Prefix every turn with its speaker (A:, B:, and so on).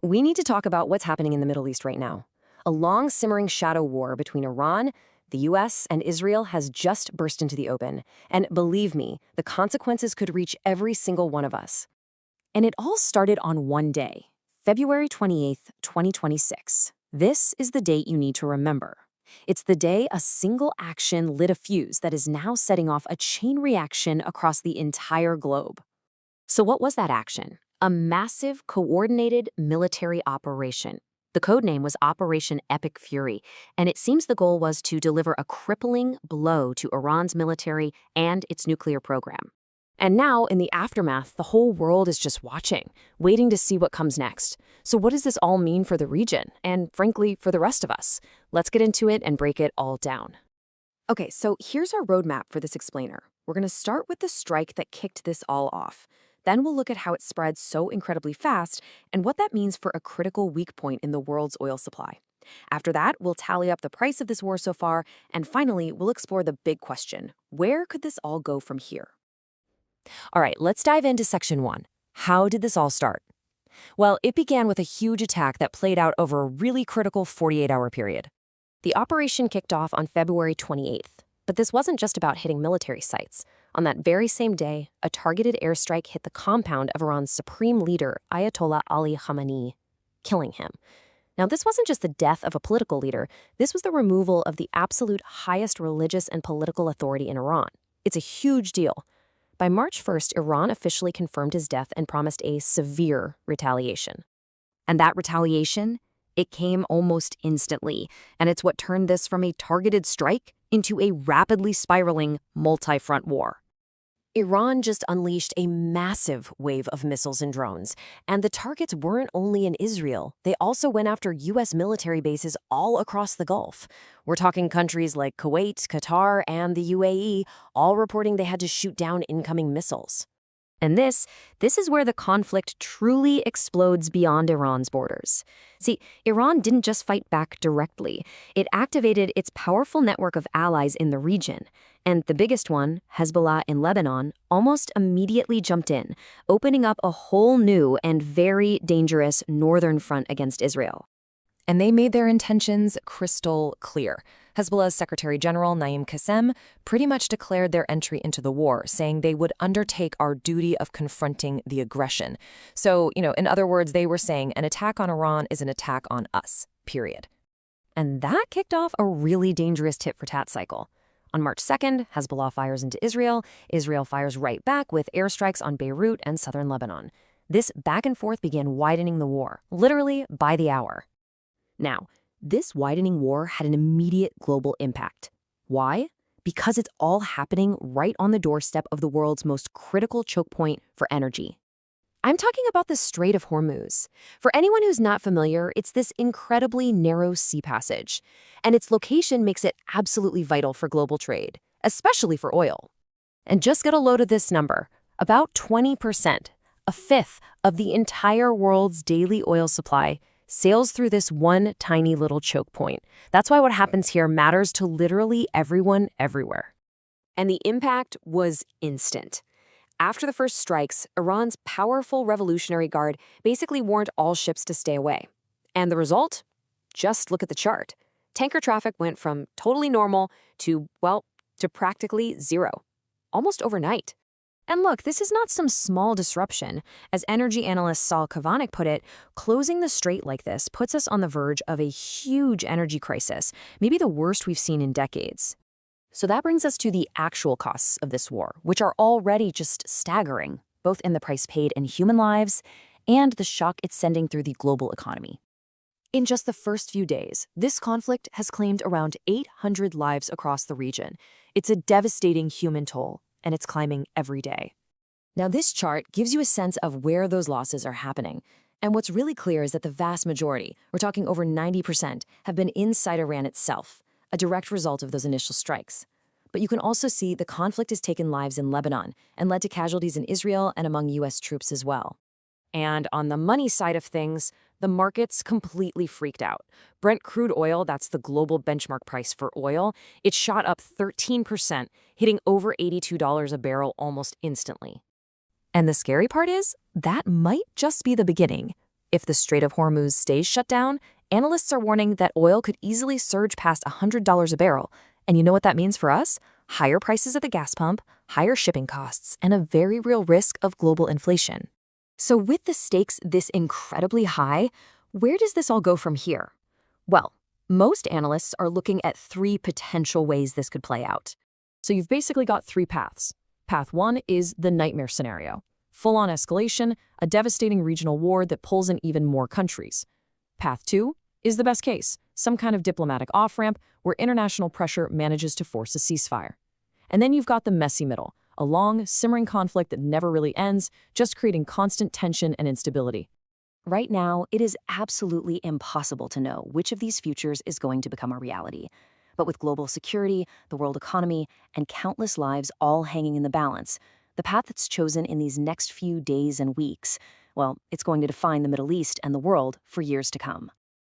A: we need to talk about what's happening in the Middle East right now. A long simmering shadow war between Iran, the US, and Israel has just burst into the open. And believe me, the consequences could reach every single one of us. And it all started on one day, February 28th, 2026. This is the date you need to remember. It's the day a single action lit a fuse that is now setting off a chain reaction across the entire globe. So what was that action? A massive, coordinated military operation. The codename was Operation Epic Fury, and it seems the goal was to deliver a crippling blow to Iran's military and its nuclear program. And now, in the aftermath, the whole world is just watching, waiting to see what comes next. So what does this all mean for the region, and frankly, for the rest of us? Let's get into it and break it all down. Okay, so here's our roadmap for this explainer. We're going to start with the strike that kicked this all off. Then we'll look at how it spread so incredibly fast and what that means for a critical weak point in the world's oil supply. After that, we'll tally up the price of this war so far, and finally, we'll explore the big question: where could this all go from here? All right, let's dive into Section 1. How did this all start? Well, it began with a huge attack that played out over a really critical 48-hour period. The operation kicked off on February 28th, but this wasn't just about hitting military sites. On that very same day, a targeted airstrike hit the compound of Iran's supreme leader, Ayatollah Ali Khamenei, killing him. Now, this wasn't just the death of a political leader. This was the removal of the absolute highest religious and political authority in Iran. It's a huge deal. By March 1st, Iran officially confirmed his death and promised a severe retaliation. And that retaliation, it came almost instantly, and it's what turned this from a targeted strike into a rapidly spiraling multi-front war. Iran just unleashed a massive wave of missiles and drones, and the targets weren't only in Israel. They also went after U.S. military bases all across the Gulf. We're talking countries like Kuwait, Qatar, and the UAE, all reporting they had to shoot down incoming missiles. And this is where the conflict truly explodes beyond Iran's borders. See, Iran didn't just fight back directly. It activated its powerful network of allies in the region. And the biggest one, Hezbollah in Lebanon, almost immediately jumped in, opening up a whole new and very dangerous northern front against Israel. And they made their intentions crystal clear. Hezbollah's Secretary General Naim Qassem pretty much declared their entry into the war, saying they would undertake our duty of confronting the aggression. So, in other words, they were saying an attack on Iran is an attack on us, period. And that kicked off a really dangerous tit-for-tat cycle. On March 2nd, Hezbollah fires into Israel. Israel fires right back with airstrikes on Beirut and southern Lebanon. This back and forth began widening the war, literally by the hour. Now, this widening war had an immediate global impact. Why? Because it's all happening right on the doorstep of the world's most critical choke point for energy. I'm talking about the Strait of Hormuz. For anyone who's not familiar, it's this incredibly narrow sea passage, and its location makes it absolutely vital for global trade, especially for oil. And just get a load of this number: about 20%, a fifth of the entire world's daily oil supply, sails through this one tiny little choke point. That's why what happens here matters to literally everyone everywhere. And the impact was instant. After the first strikes, Iran's powerful Revolutionary Guard basically warned all ships to stay away. And the result? Just look at the chart. Tanker traffic went from totally normal to practically zero, almost overnight. And look, this is not some small disruption. As energy analyst Saul Kavanik put it, closing the strait like this puts us on the verge of a huge energy crisis, maybe the worst we've seen in decades. So that brings us to the actual costs of this war, which are already just staggering, both in the price paid in human lives and the shock it's sending through the global economy. In just the first few days, this conflict has claimed around 800 lives across the region. It's a devastating human toll, and it's climbing every day. Now, this chart gives you a sense of where those losses are happening. And what's really clear is that the vast majority, we're talking over 90%, have been inside Iran itself, a direct result of those initial strikes. But you can also see the conflict has taken lives in Lebanon and led to casualties in Israel and among U.S. troops as well. And on the money side of things, the market's completely freaked out. Brent crude oil, that's the global benchmark price for oil, it shot up 13%, hitting over $82 a barrel almost instantly. And the scary part is, that might just be the beginning.
B: If the Strait of Hormuz stays shut down, analysts are warning that oil could easily surge past $100 a barrel. And you know what that means for us? Higher prices at the gas pump, higher shipping costs, and a very real risk of global inflation.
A: So with the stakes this incredibly high, where does this all go from here? Well, most analysts are looking at three potential ways this could play out.
C: So you've basically got three paths. Path one is the nightmare scenario. Full-on escalation, a devastating regional war that pulls in even more countries. Path two is the best case, some kind of diplomatic off-ramp where international pressure manages to force a ceasefire. And then you've got the messy middle, a long, simmering conflict that never really ends, just creating constant tension and instability.
A: Right now, it is absolutely impossible to know which of these futures is going to become a reality. But with global security, the world economy, and countless lives all hanging in the balance, the path that's chosen in these next few days and weeks, well, it's going to define the Middle East and the world for years to come.